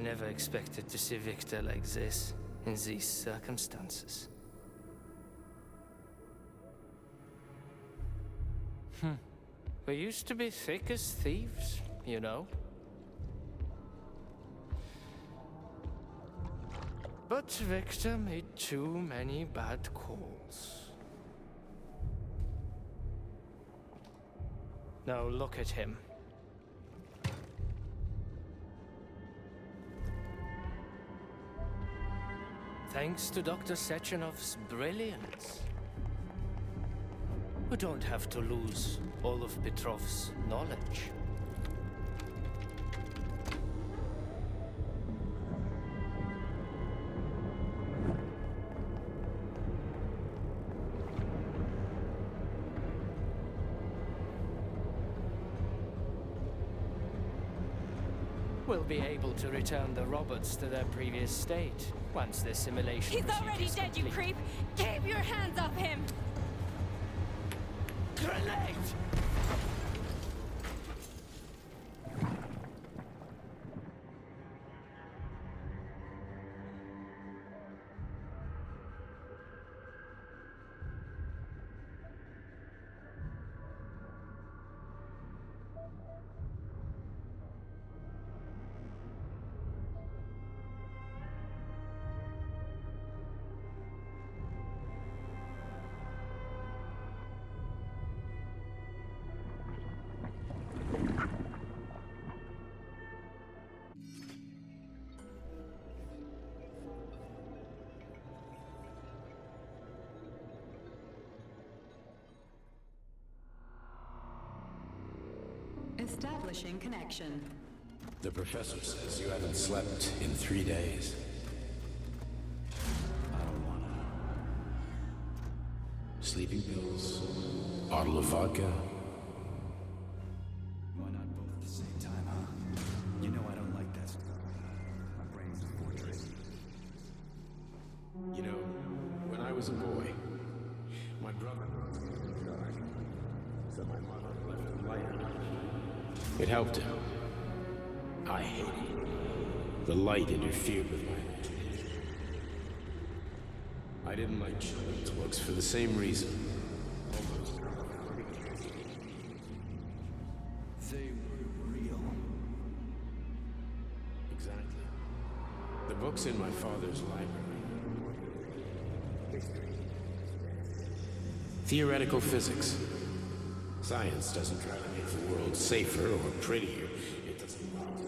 never expected to see Victor like this, in these circumstances. We used to be thick as thieves, you know. But Victor made too many bad calls. Now look at him. Thanks to Dr. Sechenov's brilliance, we don't have to lose all of Petrov's knowledge. We'll be able to return the robots to their previous state once their simulation He's already dead, you creep! Keep your hands off him! Grenade! Establishing connection. The professor says you haven't slept in 3 days. I don't wanna. Sleeping pills? Bottle of vodka? Why not both at the same time, huh? You know I don't like that stuff. My brain's a fortress. You know, when I was a boy, my brother died. So my mother left him lighter. It helped him. I hated it. The light interfered with my imagination. I didn't like children's books for the same reason. They were real. Exactly. The books in my father's library. Theoretical physics. Science doesn't try to make the world safer or prettier. It doesn't bother.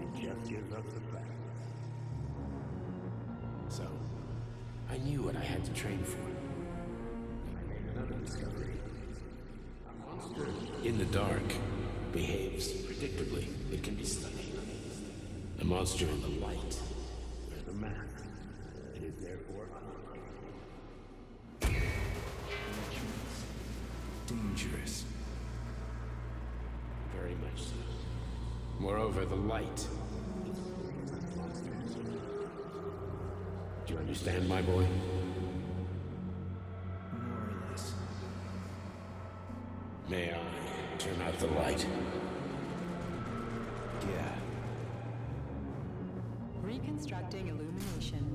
It just gives us the facts. So, I knew what I had to train for. I made another discovery. A monster in the dark behaves predictably. It can be studied. A monster in the light. There's a math. It is therefore Dangerous. very much so. Moreover, the light. Do you understand, my boy? More or less. May I turn out the light? Yeah. Reconstructing illumination.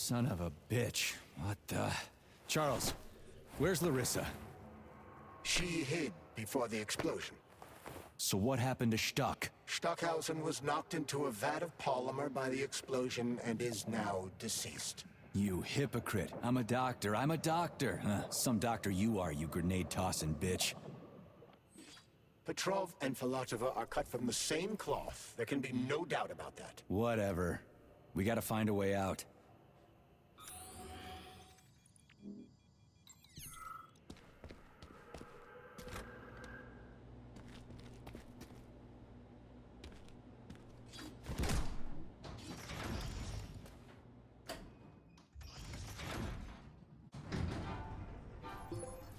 Son of a bitch. What the... Charles, where's Larissa? She hid before the explosion. So what happened to Stuck? Stockhausen was knocked into a vat of polymer by the explosion and is now deceased. You hypocrite. I'm a doctor. Some doctor you are, you grenade-tossing bitch. Petrov and Filatova are cut from the same cloth. There can be no doubt about that. Whatever. We gotta find a way out.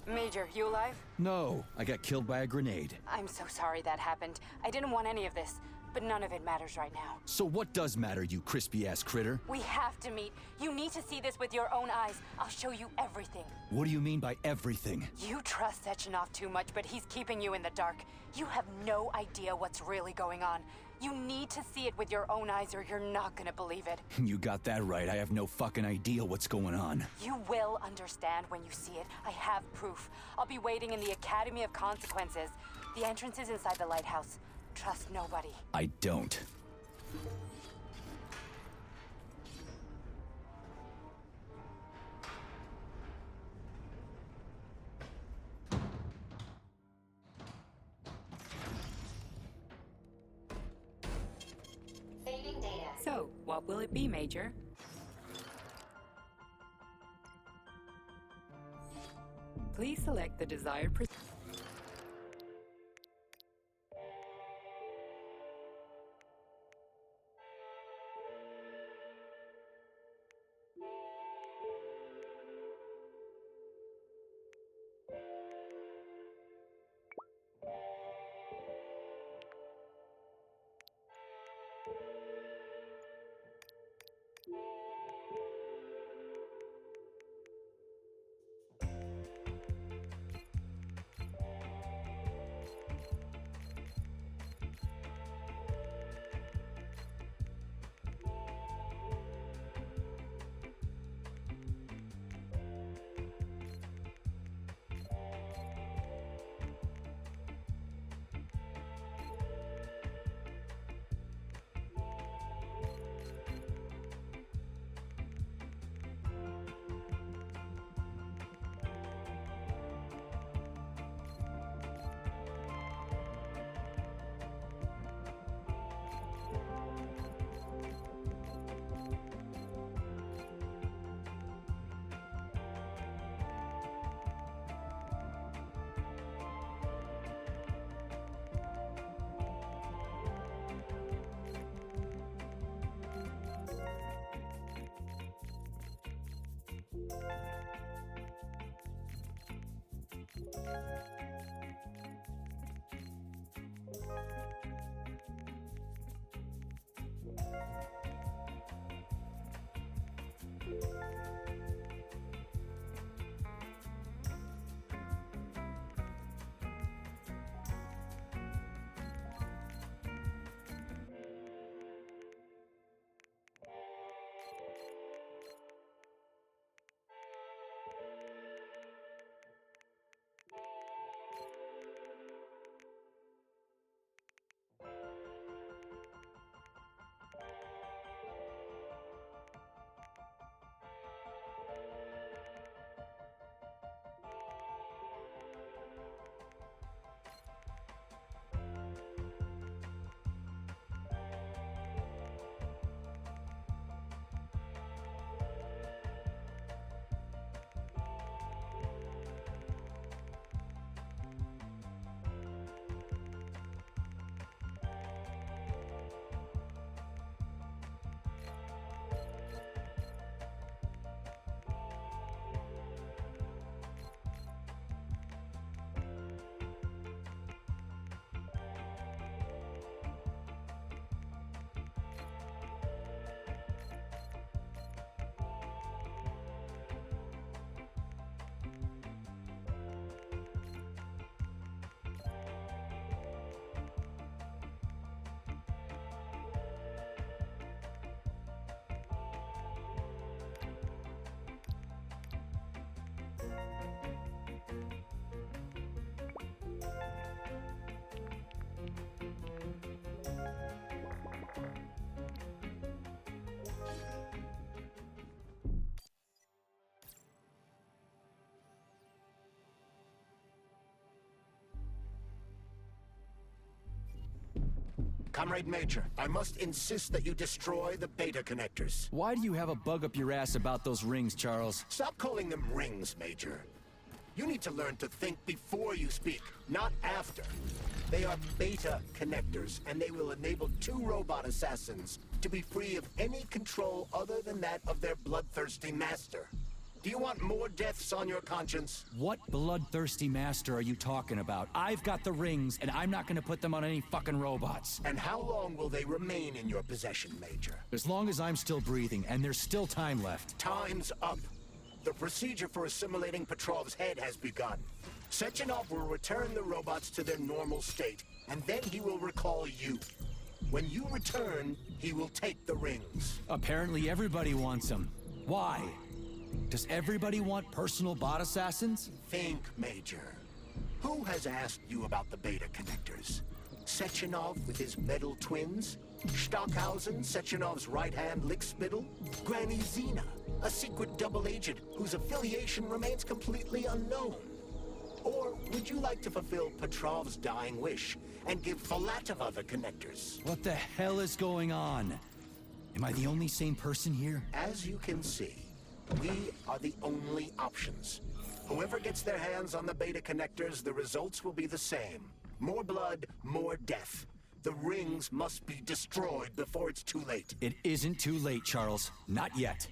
Major, you alive? No, I got killed by a grenade. I'm so sorry that happened. I didn't want any of this, but none of it matters right now. So what does matter, you crispy-ass critter? We have to meet. You need to see this with your own eyes. I'll show you everything. What do you mean by everything? You trust Sechenov too much, but he's keeping you in the dark. You have no idea what's really going on. You need to see it with your own eyes or you're not gonna believe it. You got that right. I have no fucking idea what's going on. You will understand when you see it. I have proof. I'll be waiting in the Academy of Consequences. The entrance is inside the lighthouse. Trust nobody. I don't. So, what will it be, Major? Please select the desired Comrade Major, I must insist that you destroy the beta connectors. Why do you have a bug up your ass about those rings, Charles? Stop calling them rings, Major. You need to learn to think before you speak, not after. They are beta connectors, and they will enable 2 robot assassins to be free of any control other than that of their bloodthirsty master. Do you want more deaths on your conscience? What bloodthirsty master are you talking about? I've got the rings, and I'm not gonna put them on any fucking robots. And how long will they remain in your possession, Major? As long as I'm still breathing, and there's still time left. Time's up. The procedure for assimilating Petrov's head has begun. Sechenov will return the robots to their normal state, and then he will recall you. When you return, he will take the rings. Apparently everybody wants them. Why? Does everybody want personal bot assassins? Think, Major. Who has asked you about the beta connectors? Sechenov with his metal twins? Stockhausen, Sechenov's right-hand lickspittle? Granny Zena, a secret double agent whose affiliation remains completely unknown? Or would you like to fulfill Petrov's dying wish and give Filatova the connectors? What the hell is going on? Am I the only sane person here? As you can see, we are the only options. Whoever gets their hands on the beta connectors, the results will be the same. More blood, more death. The rings must be destroyed before it's too late. It isn't too late, Charles. Not yet.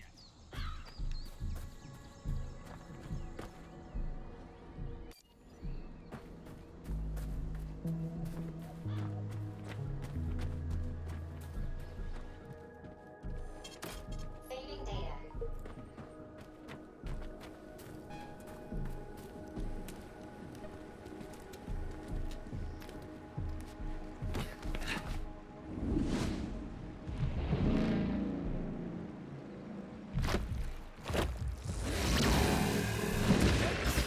Saving data.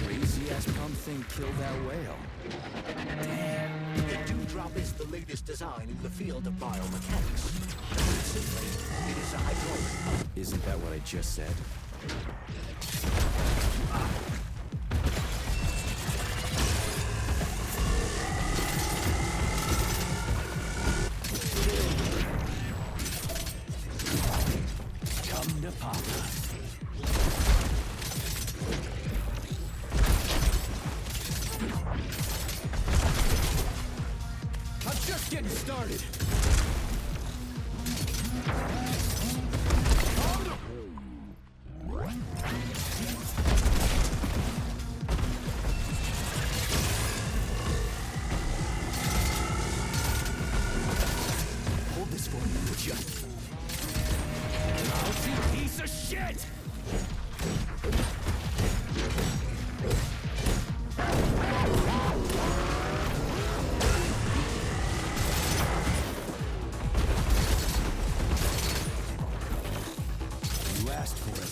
Crazy-ass pump thing killed that whale. The Dewdrop is the latest design in the field of biomechanics. Simply, it is a hydraulic. Isn't that what I just said? Come to Papa. I'm just getting started. Hold this for me, would you? Lousy piece of shit! You asked for it.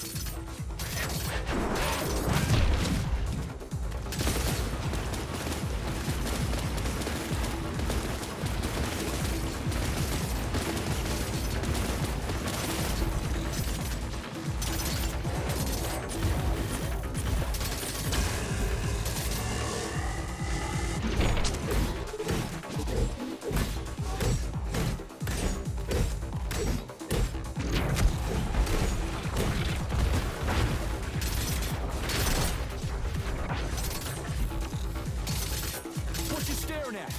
What you staring at?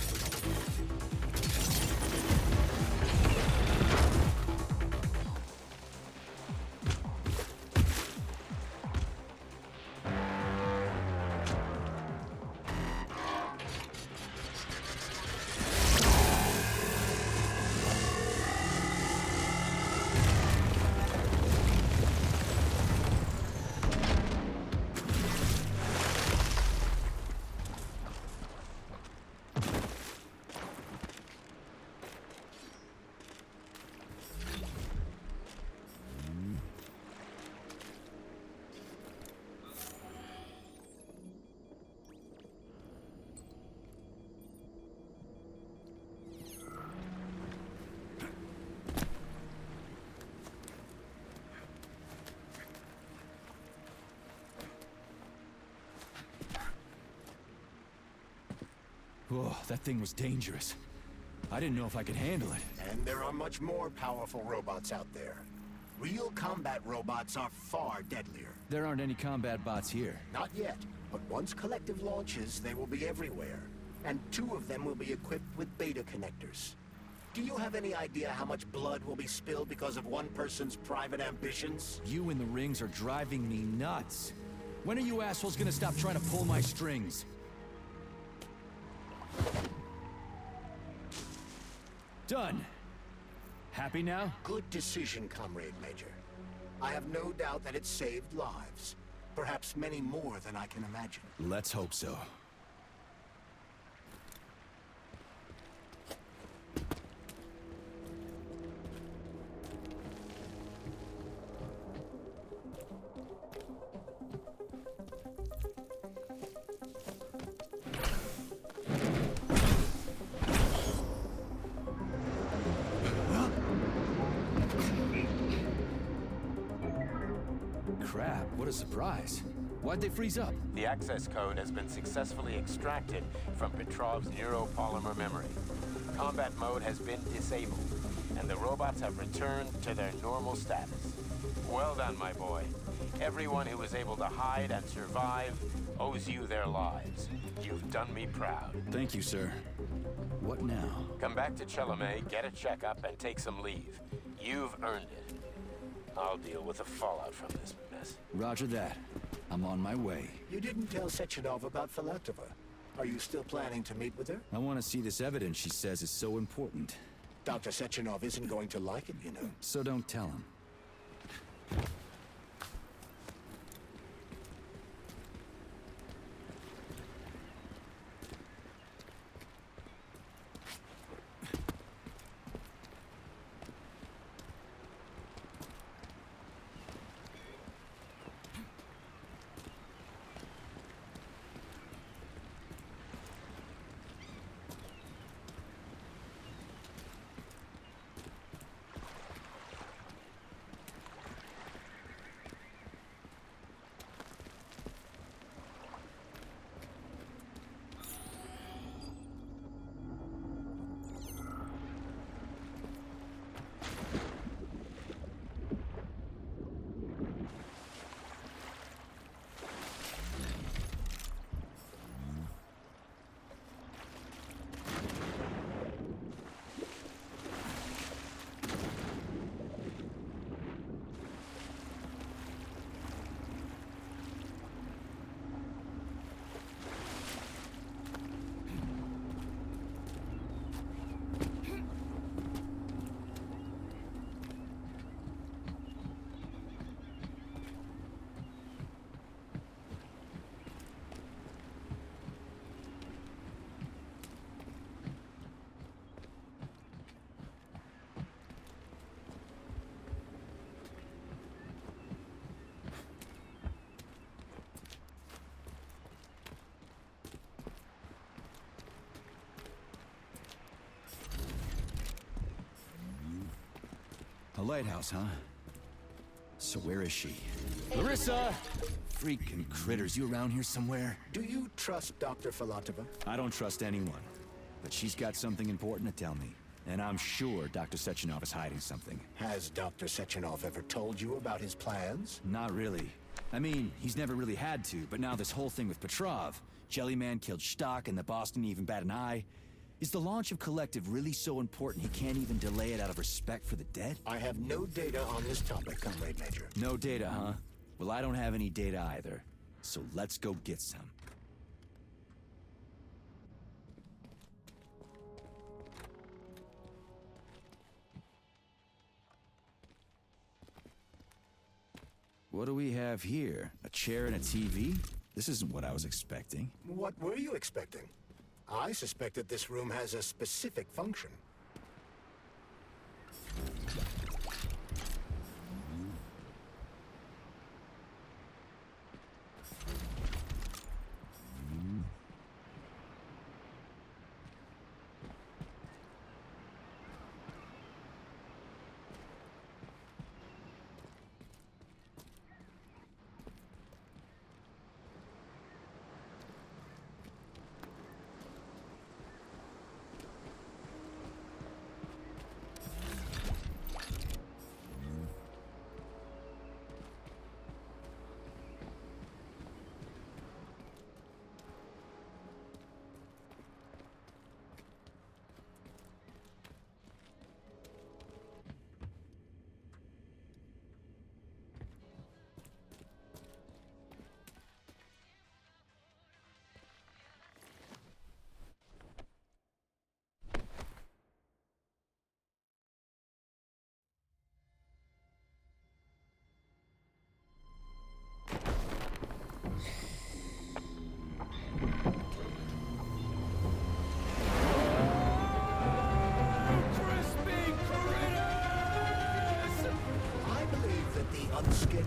Whoa, that thing was dangerous. I didn't know if I could handle it. And there are much more powerful robots out there. Real combat robots are far deadlier. There aren't any combat bots here. Not yet, but once Collective launches, they will be everywhere. And 2 of them will be equipped with beta connectors. Do you have any idea how much blood will be spilled because of one person's private ambitions? You and the rings are driving me nuts. When are you assholes gonna stop trying to pull my strings? Done. Happy now? Good decision, Comrade Major. I have no doubt that it saved lives. Perhaps many more than I can imagine. Let's hope so. Crap, what a surprise. Why'd they freeze up? The access code has been successfully extracted from Petrov's neuropolymer memory. Combat mode has been disabled, and the robots have returned to their normal status. Well done, my boy. Everyone who was able to hide and survive owes you their lives. You've done me proud. Thank you, sir. What now? Come back to Chalamet, get a checkup, and take some leave. You've earned it. I'll deal with the fallout from this mess. Roger that. I'm on my way. You didn't tell Sechenov about Filatova. Are you still planning to meet with her? I want to see this evidence she says is so important. Dr. Sechenov isn't going to like it, you know. So don't tell him. A lighthouse, huh? So where is she? Larissa! Freaking critters, you around here somewhere? Do you trust Dr. Filatova? I don't trust anyone. But she's got something important to tell me. And I'm sure Dr. Sechenov is hiding something. Has Dr. Sechenov ever told you about his plans? Not really. I mean, he's never really had to, but now this whole thing with Petrov, Jellyman killed Stock and the boss didn't even bat an eye. Is the launch of Collective really so important he can't even delay it out of respect for the dead? I have no data on this topic, Comrade Major. No data, huh? Well, I don't have any data either. So let's go get some. What do we have here? A chair and a TV? This isn't what I was expecting. What were you expecting? I suspect that this room has a specific function.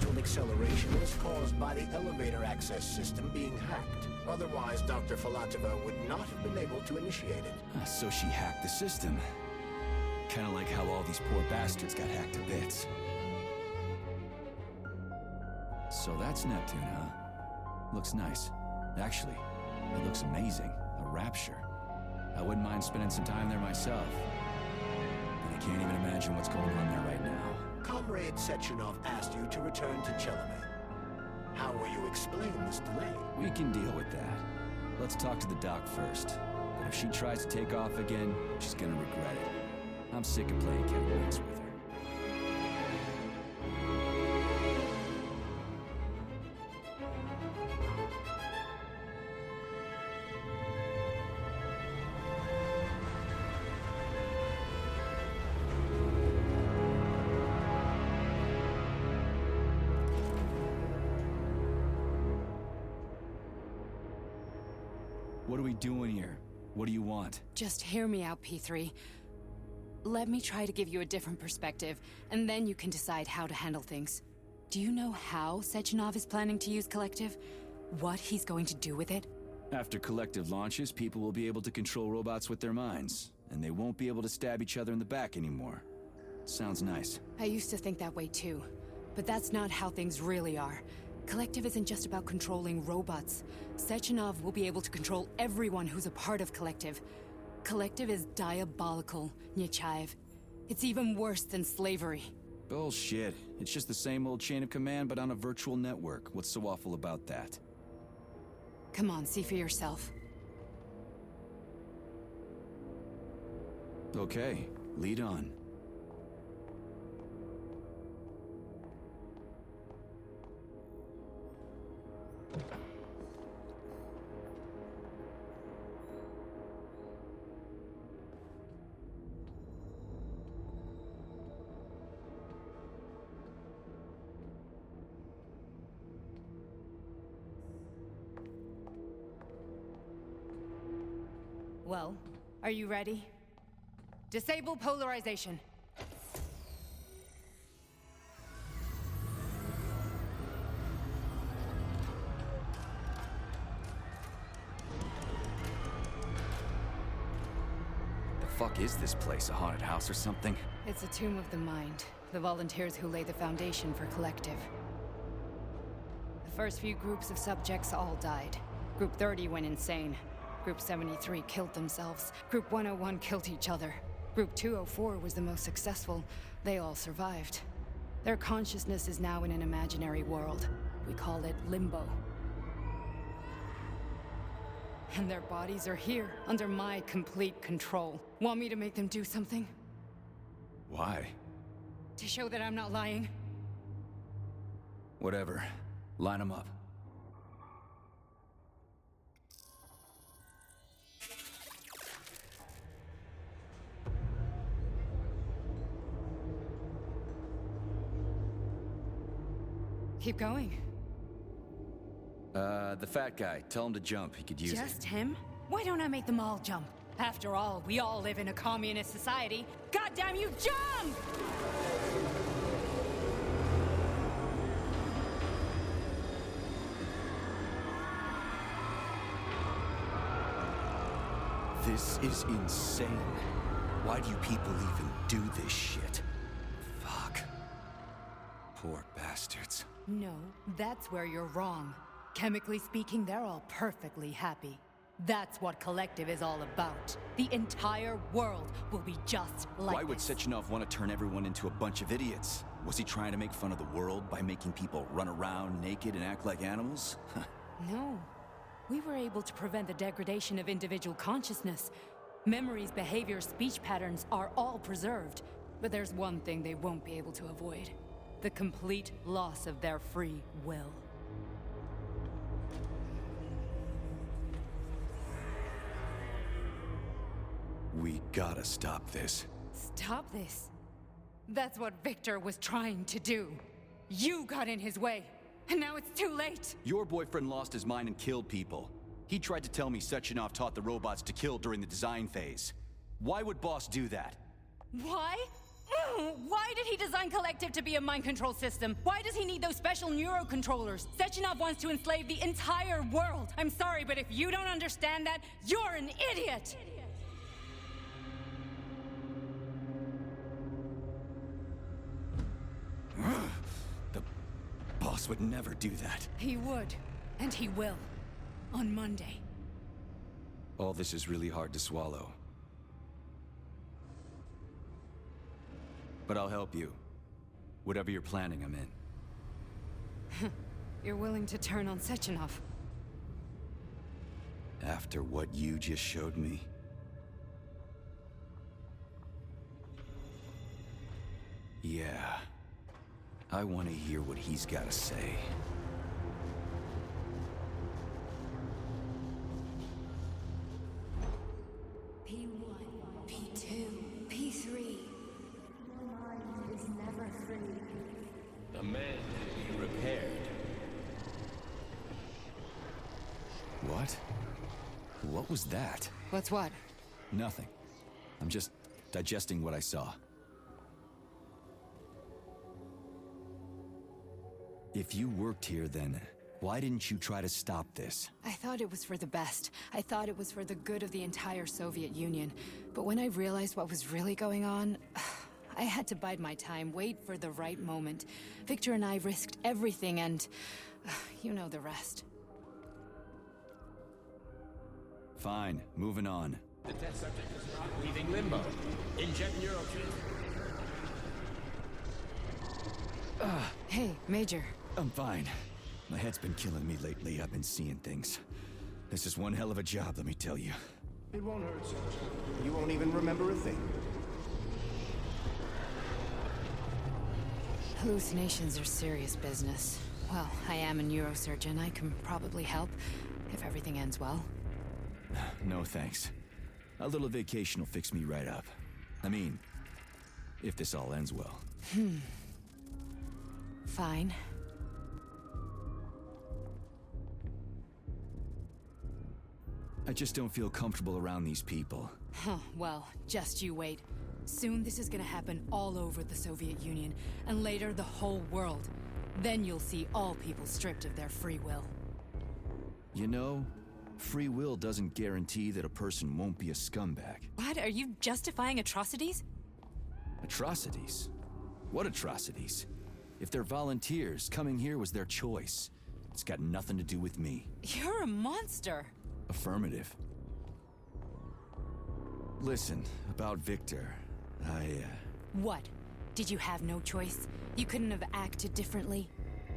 eventual acceleration was caused by the elevator access system being hacked. Otherwise, Dr. Filatova would not have been able to initiate it. So she hacked the system. Kinda like how all these poor bastards got hacked to bits. So that's Neptune, huh? Looks nice. Actually, it looks amazing. A rapture. I wouldn't mind spending some time there myself. But I can't even imagine what's going on there right now. Comrade Sechenov asked you to return to Chelomey. How will you explain this delay? We can deal with that. Let's talk to the doc first. But if she tries to take off again, she's gonna regret it. I'm sick of playing cat and mouse with her. What are we doing here? What do you want? Just hear me out, P3. Let me try to give you a different perspective, and then you can decide how to handle things. Do you know how Sechenov is planning to use Collective? What he's going to do with it? After Collective launches, people will be able to control robots with their minds, and they won't be able to stab each other in the back anymore. Sounds nice. I used to think that way too, but that's not how things really are. Collective isn't just about controlling robots. Sechenov will be able to control everyone who's a part of Collective. Collective is diabolical, Nechayev. It's even worse than slavery. Bullshit. It's just the same old chain of command, but on a virtual network. What's so awful about that? Come on, see for yourself. Okay, lead on. Well, are you ready? Disable polarization. The fuck is this place? A haunted house or something? It's a tomb of the mind. The volunteers who lay the foundation for Collective. The first few groups of subjects all died. Group 30 went insane. Group 73 killed themselves. Group 101 killed each other. Group 204 was the most successful. They all survived. Their consciousness is now in an imaginary world. We call it Limbo. And their bodies are here, under my complete control. Want me to make them do something? Why? To show that I'm not lying? Whatever. Line them up. Keep going. The fat guy. Tell him to jump. He could use it. Just him? Why don't I make them all jump? After all, we all live in a communist society. Goddamn you, jump! This is insane. Why do you people even do this shit? Fuck. Poor bastards. No, that's where you're wrong. Chemically speaking, they're all perfectly happy. That's what Collective is all about. The entire world will be just like Why would this. Sechenov want to turn everyone into a bunch of idiots? Was he trying to make fun of the world by making people run around naked and act like animals? No. We were able to prevent the degradation of individual consciousness. Memories, behaviors, speech patterns are all preserved. But there's one thing they won't be able to avoid. The complete loss of their free will. We gotta stop this. Stop this. That's what Victor was trying to do. You got in his way, and now it's too late. Your boyfriend lost his mind and killed people. He tried to tell me Sechenov taught the robots to kill during the design phase. Why would Boss do that? Why? Why did he design Collective to be a mind control system? Why does he need those special neurocontrollers? Sechenov wants to enslave the entire world. I'm sorry, but if you don't understand that, you're an idiot! The boss would never do that. He would. And he will. On Monday. All this is really hard to swallow. But I'll help you. Whatever you're planning, I'm in. You're willing to turn on Sechenov? After what you just showed me? Yeah. I want to hear what he's got to say. P1, P2, P3. Your mind is never free. The man can be repaired. What? What was that? What's what? Nothing. I'm just digesting what I saw. If you worked here, then why didn't you try to stop this? I thought it was for the best. I thought it was for the good of the entire Soviet Union. But when I realized what was really going on, I had to bide my time, wait for the right moment. Victor and I risked everything and you know the rest. Fine, moving on. The test subject is not leaving limbo. Inject neurotransmitter. Hey, Major. I'm fine. My head's been killing me lately. I've been seeing things. This is one hell of a job, let me tell you. It won't hurt, Sergeant. You won't even remember a thing. Hallucinations are serious business. Well, I am a neurosurgeon. I can probably help, if everything ends well. No thanks. A little vacation will fix me right up. I mean, if this all ends well. Fine. I just don't feel comfortable around these people. Huh, well, just you wait. Soon this is gonna happen all over the Soviet Union, and later the whole world. Then you'll see all people stripped of their free will. You know, free will doesn't guarantee that a person won't be a scumbag. What? Are you justifying atrocities? Atrocities? What atrocities? If they're volunteers, coming here was their choice. It's got nothing to do with me. You're a monster! Affirmative. Listen, about Victor, What? Did you have no choice? You couldn't have acted differently?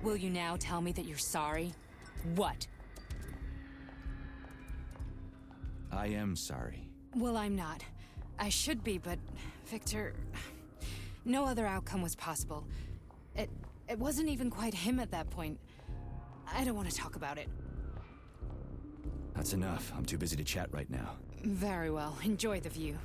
Will you now tell me that you're sorry? What? I am sorry. Well, I'm not. I should be, but Victor... No other outcome was possible. It wasn't even quite him at that point. I don't want to talk about it. That's enough. I'm too busy to chat right now. Very well. Enjoy the view.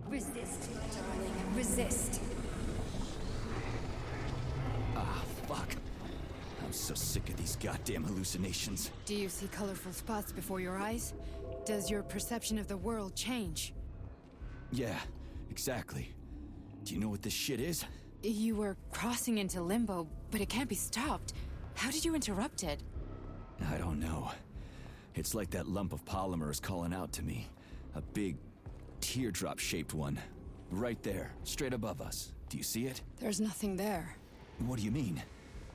Resist, my darling. Resist. Ah, fuck. I'm so sick of these goddamn hallucinations. Do you see colorful spots before your eyes? Does your perception of the world change? Yeah, exactly. Do you know what this shit is? You were crossing into limbo, but it can't be stopped. How did you interrupt it? I don't know. It's like that lump of polymer is calling out to me. A big, teardrop-shaped one. Right there, straight above us. Do you see it? There's nothing there. What do you mean?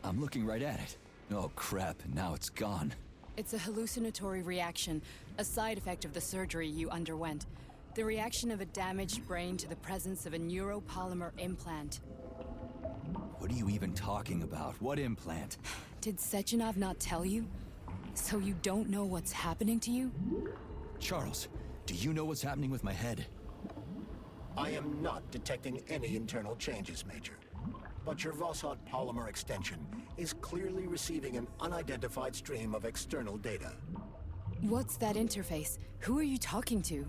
I'm looking right at it. Oh crap, now it's gone. It's a hallucinatory reaction, a side effect of the surgery you underwent. The reaction of a damaged brain to the presence of a neuropolymer implant. What are you even talking about? What implant? Did Sechenov not tell you? So you don't know what's happening to you? Charles, do you know what's happening with my head? I am not detecting any internal changes, Major. But your Vossot polymer extension is clearly receiving an unidentified stream of external data. What's that interface? Who are you talking to?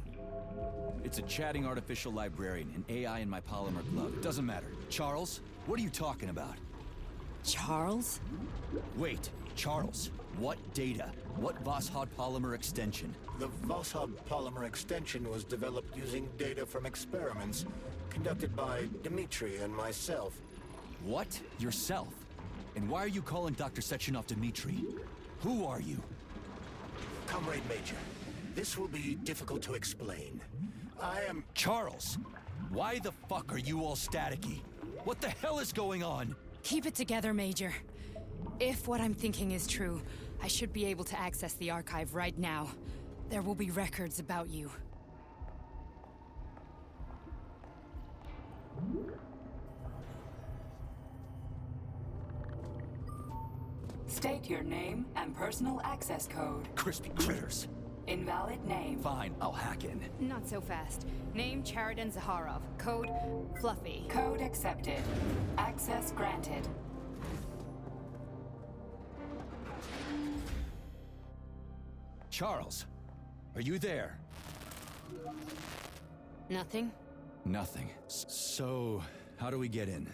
It's a chatting artificial librarian, an AI in my polymer glove. It doesn't matter. Charles, what are you talking about? Charles? Wait, Charles, what data? What Vossot polymer extension? The Vossot polymer extension was developed using data from experiments conducted by Dmitri and myself. What? Yourself? And why are you calling Dr. Sechenov Dmitri? Who are you? Comrade Major, this will be difficult to explain. I am... Charles! Why the fuck are you all staticky? What the hell is going on? Keep it together, Major. If what I'm thinking is true, I should be able to access the archive right now. There will be records about you. State your name and personal access code. Crispy critters. Invalid name. Fine, I'll hack in. Not so fast. Name Chariton Zaharov. Code Fluffy. Code accepted. Access granted. Charles, are you there? Nothing? Nothing. So, how do we get in?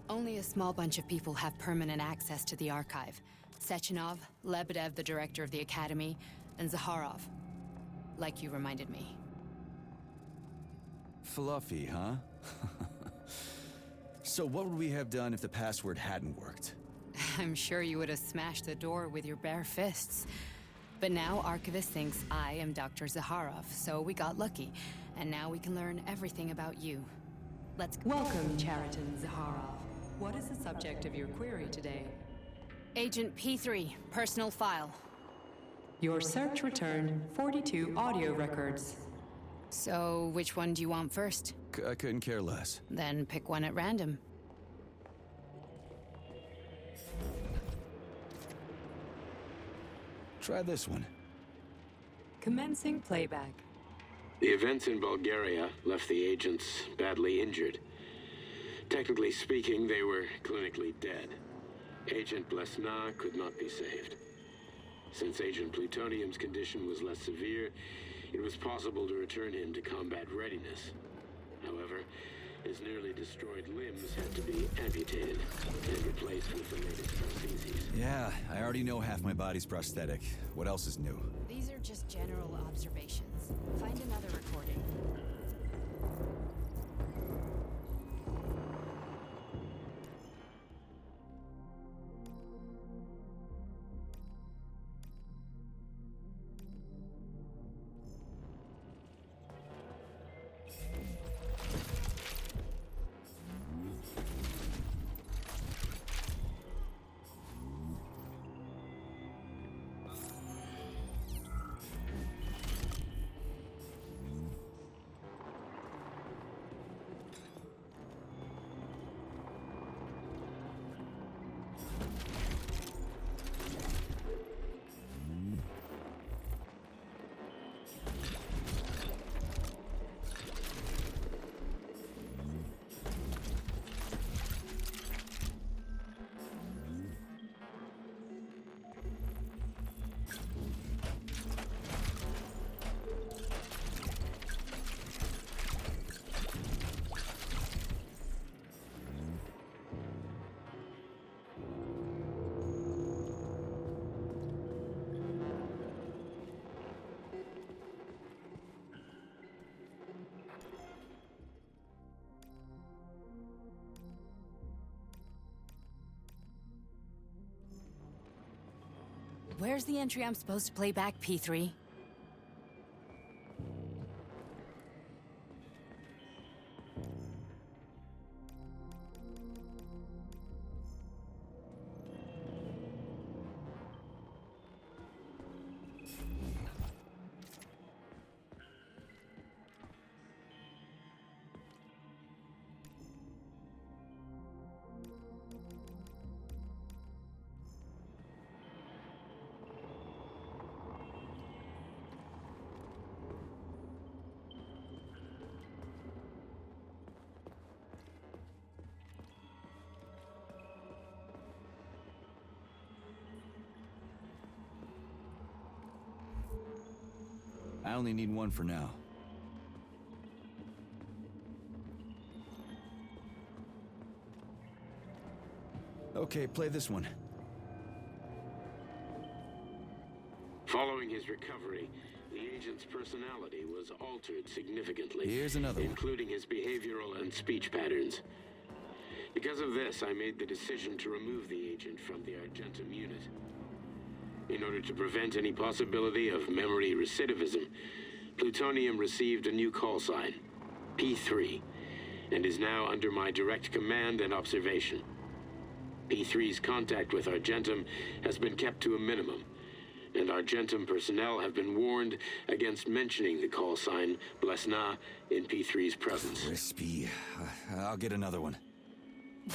Only a small bunch of people have permanent access to the archive. Sechenov, Lebedev, the director of the Academy, and Zaharov. Like you reminded me. Fluffy, huh? So what would we have done if the password hadn't worked? I'm sure you would have smashed the door with your bare fists. But now Archivist thinks I am Dr. Zaharov, so we got lucky. And now we can learn everything about you. Let's go. Welcome, Chariton Zaharov. What is the subject of your query today? Agent P3, personal file. Your search returned 42 audio records. So, which one do you want first? I couldn't care less. Then pick one at random. Try this one. Commencing playback. The events in Bulgaria left the agents badly injured. Technically speaking, they were clinically dead. Agent Blesna could not be saved. Since Agent Plutonium's condition was less severe, it was possible to return him to combat readiness. However, his nearly destroyed limbs had to be amputated and replaced with the latest prostheses. Yeah, I already know half my body's prosthetic. What else is new? These are just general observations. Find another recording. Where's the entry I'm supposed to play back, P3? I only need one for now. Okay, play this one. Following his recovery, the agent's personality was altered significantly. Here's another one. Including his behavioral and speech patterns. Because of this, I made the decision to remove the agent from the Argentum unit. In order to prevent any possibility of memory recidivism, Plutonium received a new call sign, P3, and is now under my direct command and observation. P3's contact with Argentum has been kept to a minimum, and Argentum personnel have been warned against mentioning the call sign Blesna in P3's presence. Crispy. I'll get another one.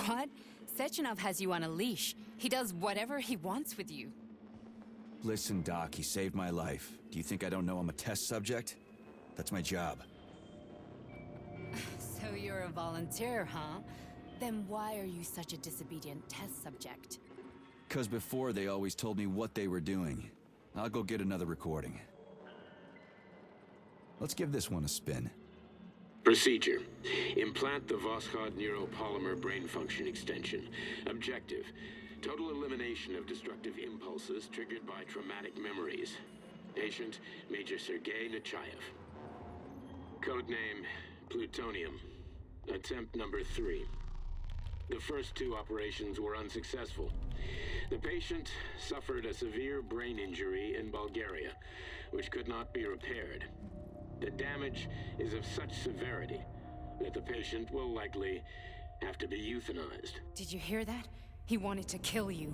What? Sechenov has you on a leash. He does whatever he wants with you. Listen, Doc, he saved my life. Do you think I don't know I'm a test subject? That's my job. So you're a volunteer, huh? Then why are you such a disobedient test subject? 'Cause before they always told me what they were doing. I'll go get another recording. Let's give this one a spin. Procedure. Implant the Voskhod neuropolymer brain function extension. Objective. Total elimination of destructive impulses triggered by traumatic memories. Patient, Major Sergei Nechayev. Codename, Plutonium. Attempt number 3. The first 2 operations were unsuccessful. The patient suffered a severe brain injury in Bulgaria, which could not be repaired. The damage is of such severity that the patient will likely have to be euthanized. Did you hear that? He wanted to kill you.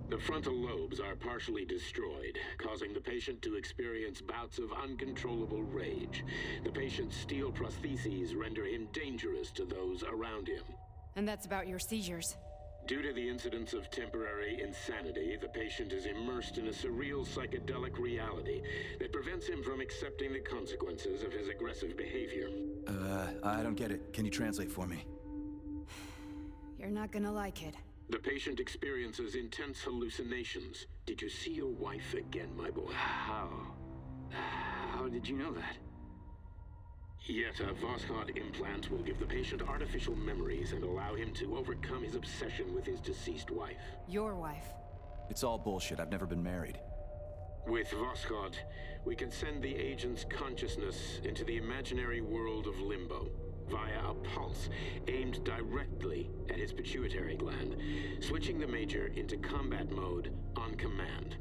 The frontal lobes are partially destroyed, causing the patient to experience bouts of uncontrollable rage. The patient's steel prostheses render him dangerous to those around him. And that's about your seizures. Due to the incidence of temporary insanity, the patient is immersed in a surreal psychedelic reality that prevents him from accepting the consequences of his aggressive behavior. I don't get it. Can you translate for me? You're not gonna like it. The patient experiences intense hallucinations. Did you see your wife again, my boy? How did you know that? Yet a Voskhod implant will give the patient artificial memories and allow him to overcome his obsession with his deceased wife. Your wife. It's all bullshit. I've never been married. With Voskhod, we can send the agent's consciousness into the imaginary world of limbo via a pulse aimed directly at his pituitary gland, switching the Major into combat mode on command.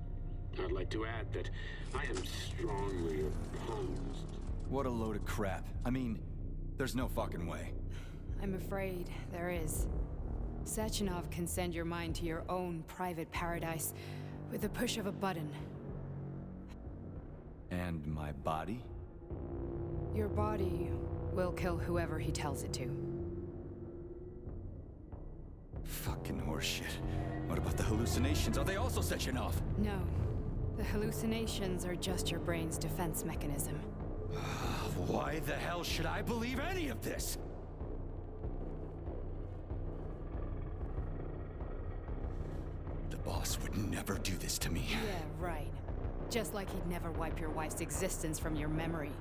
I'd like to add that I am strongly opposed. What a load of crap. I mean, there's no fucking way. I'm afraid there is. Sechenov can send your mind to your own private paradise with the push of a button. And my body? Your body will kill whoever he tells it to. Fucking horseshit. What about the hallucinations? Are they also Sechenov? No. The hallucinations are just your brain's defense mechanism. Why the hell should I believe any of this? The boss would never do this to me. Yeah, right. Just like he'd never wipe your wife's existence from your memory.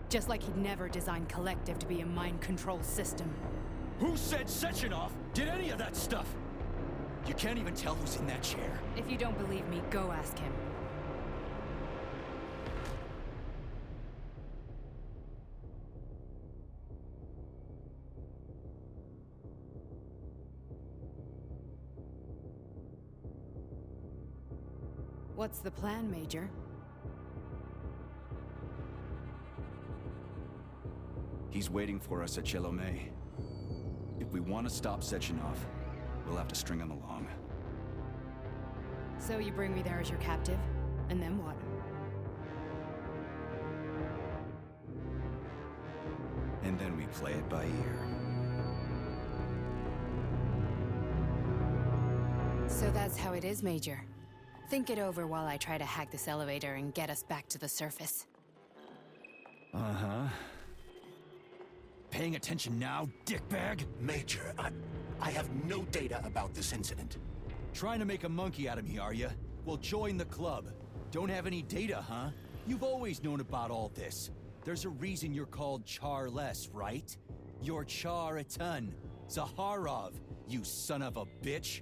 Just like he'd never design Collective to be a mind control system. Who said Sechenov did any of that stuff? You can't even tell who's in that chair. If you don't believe me, go ask him. What's the plan, Major? He's waiting for us at Chelomey. If we want to stop Sechenov, we'll have to string him along. So you bring me there as your captive, and then what? And then we play it by ear. So that's how it is, Major. Think it over while I try to hack this elevator and get us back to the surface. Uh-huh. Paying attention now, dickbag? Major, I have no data about this incident. Trying to make a monkey out of me, are you? Well, join the club. Don't have any data, huh? You've always known about all this. There's a reason you're called Charless, right? You're Char-a-ton. Zaharov, you son of a bitch.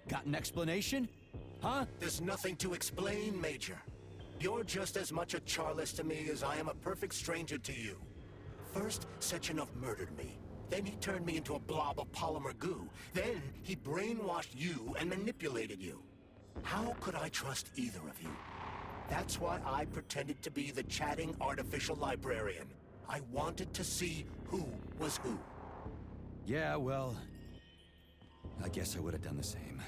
Got an explanation? Huh? There's nothing to explain, Major. You're just as much a Charless to me as I am a perfect stranger to you. First, Sechenov murdered me. Then he turned me into a blob of polymer goo. Then he brainwashed you and manipulated you. How could I trust either of you? That's why I pretended to be the chatting artificial librarian. I wanted to see who was who. Yeah, well, I guess I would have done the same.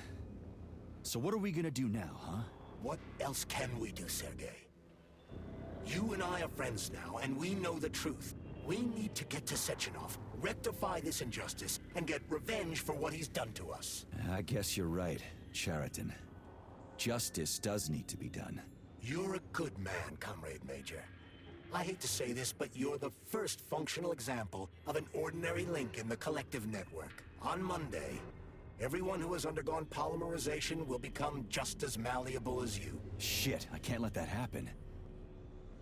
So what are we gonna do now, huh? What else can we do, Sergei? You and I are friends now, and we know the truth. We need to get to Sechenov, rectify this injustice, and get revenge for what he's done to us. I guess you're right, Chariton. Justice does need to be done. You're a good man, Comrade Major. I hate to say this, but you're the first functional example of an ordinary link in the collective network. On Monday, everyone who has undergone polymerization will become just as malleable as you. Shit, I can't let that happen.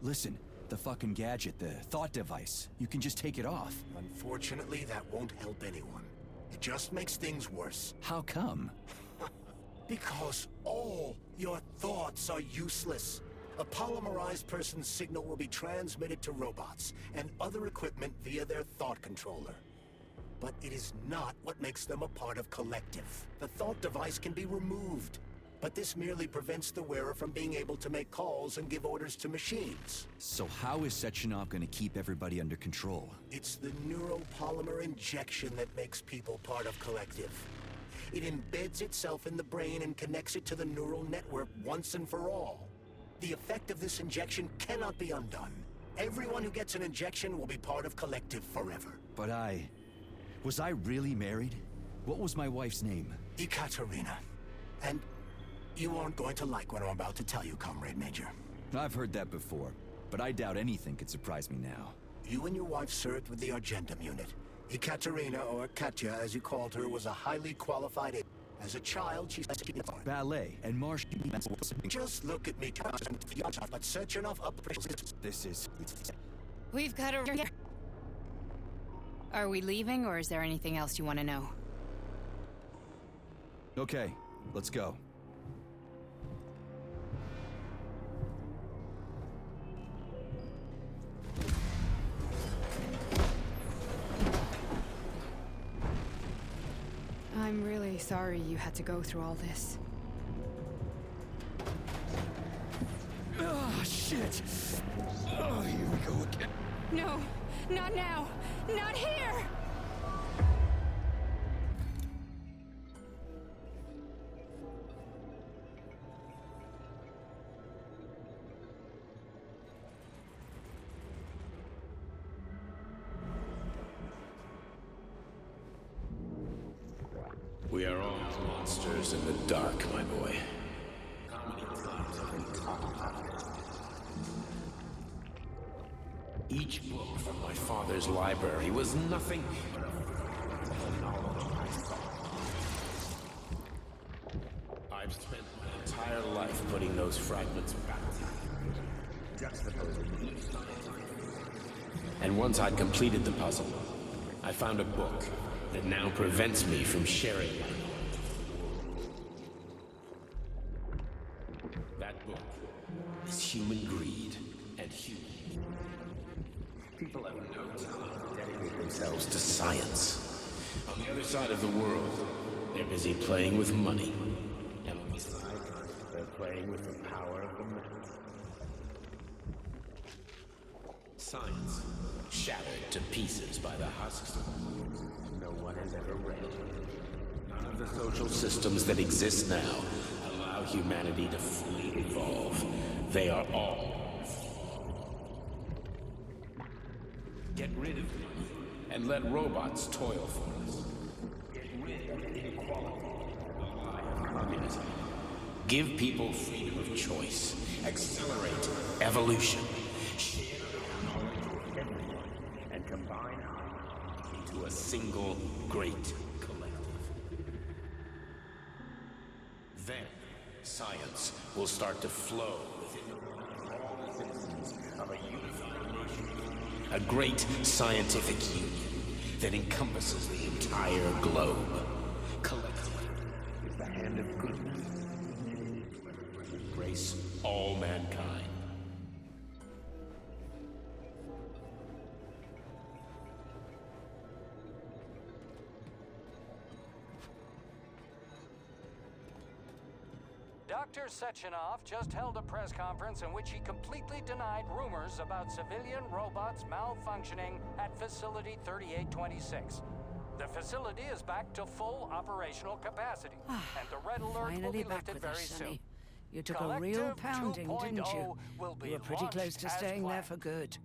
Listen, the fucking gadget, the thought device, you can just take it off. Unfortunately, that won't help anyone. It just makes things worse. How come? Because all your thoughts are useless. A polymerized person's signal will be transmitted to robots and other equipment via their thought controller. But it is not what makes them a part of Collective. The thought device can be removed, but this merely prevents the wearer from being able to make calls and give orders to machines. So how is Sechenov gonna keep everybody under control? It's the neuropolymer injection that makes people part of Collective. It embeds itself in the brain and connects it to the neural network once and for all. The effect of this injection cannot be undone. Everyone who gets an injection will be part of Collective forever. But was I really married? What was my wife's name? Ekaterina. And you aren't going to like what I'm about to tell you, Comrade Major. I've heard that before, but I doubt anything could surprise me now. You and your wife served with the Argentum unit. Ekaterina, or Katya as you called her, was a highly qualified aide. As a child, she studied ballet and martial. Just look at me, but Sechenov up. This is... We've got a... Are we leaving, or is there anything else you want to know? Okay, let's go. I'm really sorry you had to go through all this. Oh, shit! Oh, here we go again. No, not now! Not here! We are all monsters in the dark, my boy. Each book from my father's library was nothing but a knowledge I thought. I've spent my entire life putting those fragments back together. And once I'd completed the puzzle, I found a book that now prevents me from sharing my knowledge. That book is Human Greed and Human. People have no time to dedicate themselves to science. On the other side of the world, they're busy playing with money. And on this side, they're playing with the power of the mind. Science, shattered to pieces by the husks of words no one has ever read. None of the social systems that exist now allow humanity to fully evolve. They are all get rid of money and let robots toil for us. Get rid of inequality and the lie of communism. Give people freedom of choice. Accelerate evolution. Share knowledge with everyone and combine into a single great collective. Then, science will start to flow within all the citizens a unified nation. A great scientific union that encompasses the entire globe. Collectively is the hand of goodness. Embrace all mankind. Dr. Sechenov just held a press conference in which he completely denied rumors about civilian robots malfunctioning at Facility 3826. The facility is back to full operational capacity, and the red alert will be lifted very soon. You took a real pounding, didn't you? Will be You were pretty close to launched as staying there planned. for good.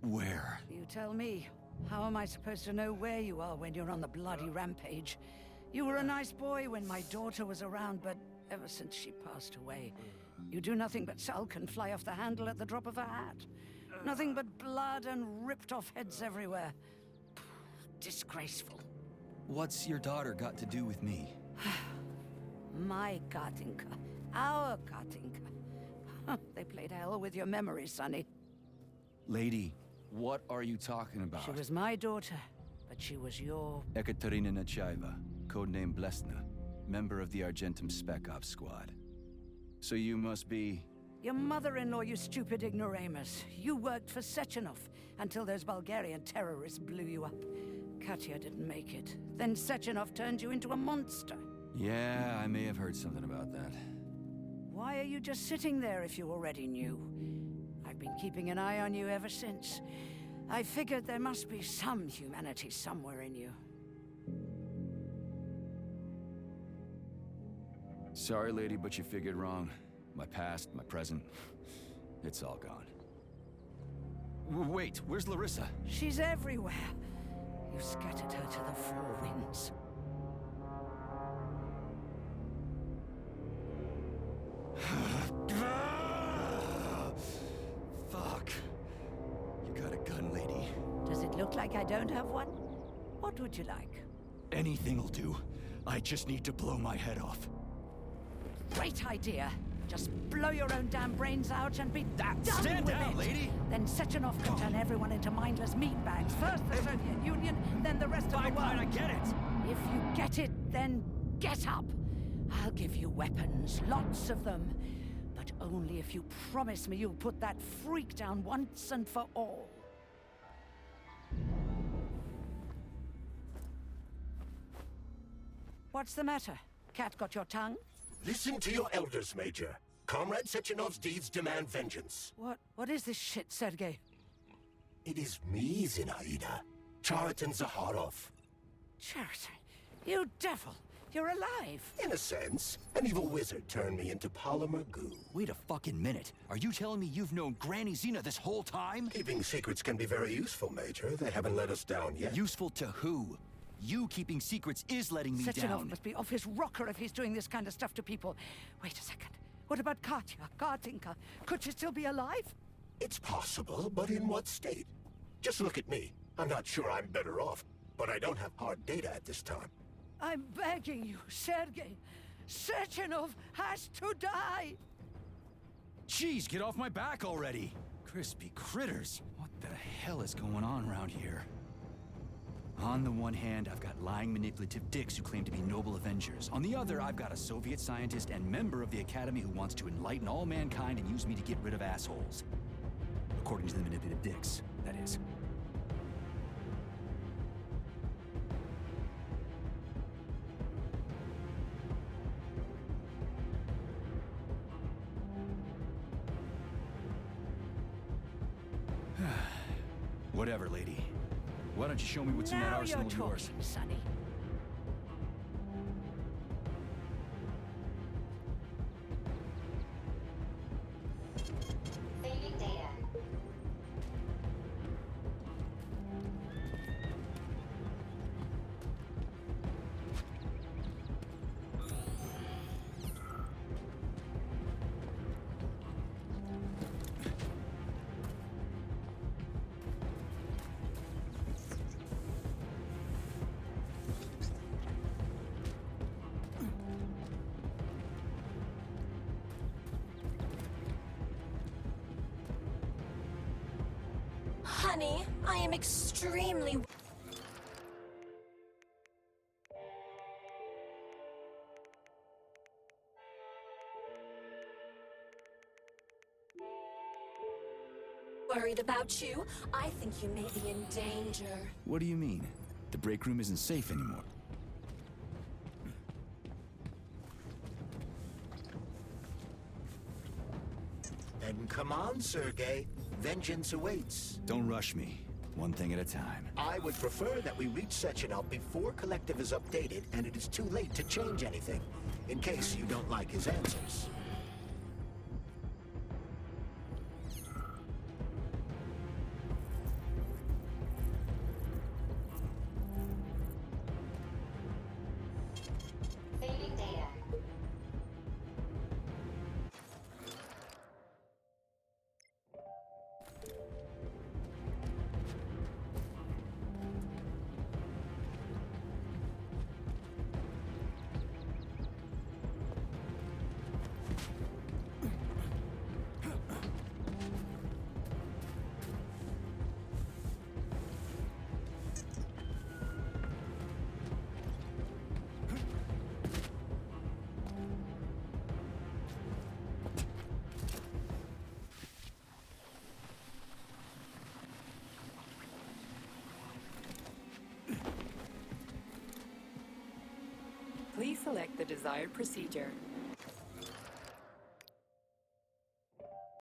Where? You tell me. How am I supposed to know where you are when you're on the bloody rampage? You were a nice boy when my daughter was around, but ever since she passed away, you do nothing but sulk and fly off the handle at the drop of a hat. Nothing but blood and ripped off heads everywhere. Disgraceful. What's your daughter got to do with me? My Katinka. Our Katinka. They played hell with your memory, Sonny. Lady, what are you talking about? She was my daughter, but she was your... Ekaterina Nechaeva, codename Blesna, member of the Argentum Spec Ops squad. So you must be... Your mother-in-law, you stupid ignoramus. You worked for Sechenov until those Bulgarian terrorists blew you up. Katya didn't make it. Then Sechenov turned you into a monster. Yeah, I may have heard something about that. Why are you just sitting there if you already knew? I've been keeping an eye on you ever since. I figured there must be some humanity somewhere in you. Sorry, lady, but you figured wrong. My past, my present, it's all gone. Wait, where's Larissa? She's everywhere. You scattered her to the four winds. Fuck. You got a gun, lady. Does it look like I don't have one? What would you like? Anything'll do. I just need to blow my head off. Great idea. Just blow your own damn brains out and be done Stand with down, it. lady! Then Sechenov can turn everyone into mindless meatbags. First the Soviet Union, then the rest of the world. Fine, I get it! If you get it, then get up. I'll give you weapons, lots of them. But only if you promise me you'll put that freak down once and for all. What's the matter? Cat got your tongue? Listen to your elders, Major. Comrade Sechenov's deeds demand vengeance. What is this shit, Sergei? It is me, Zinaida. Chariton Zaharov. Chariton, you devil! You're alive! In a sense, an evil wizard turned me into polymer goo. Wait a fucking minute. Are you telling me you've known Granny Xena this whole time? Keeping secrets can be very useful, Major. They haven't let us down yet. Useful to who? You keeping secrets is letting me Sechenov down. must be off his rocker if he's doing this kind of stuff to people. Wait a second. What about Katya, Katinka? Could she still be alive? It's possible, but in what state? Just look at me. I'm not sure I'm better off, but I don't have hard data at this time. I'm begging you, Sergei. Sechenov has to die! Jeez, get off my back already! Crispy critters. What the hell is going on around here? On the one hand, I've got lying, manipulative dicks who claim to be noble avengers. On the other, I've got a Soviet scientist and member of the Academy who wants to enlighten all mankind and use me to get rid of assholes. According to the manipulative dicks, that is. Whatever, lady. Why don't you show me what's in that Now arsenal you're of yours? talking, Sonny. Saving data. Honey, I am extremely... worried about you. I think you may be in danger. What do you mean? The break room isn't safe anymore. Then come on, Sergei. Vengeance awaits. Don't rush me. One thing at a time. I would prefer that we reach Sechenov before Collective is updated and it is too late to change anything, in case you don't like his answers. Saving data. Please select the desired procedure.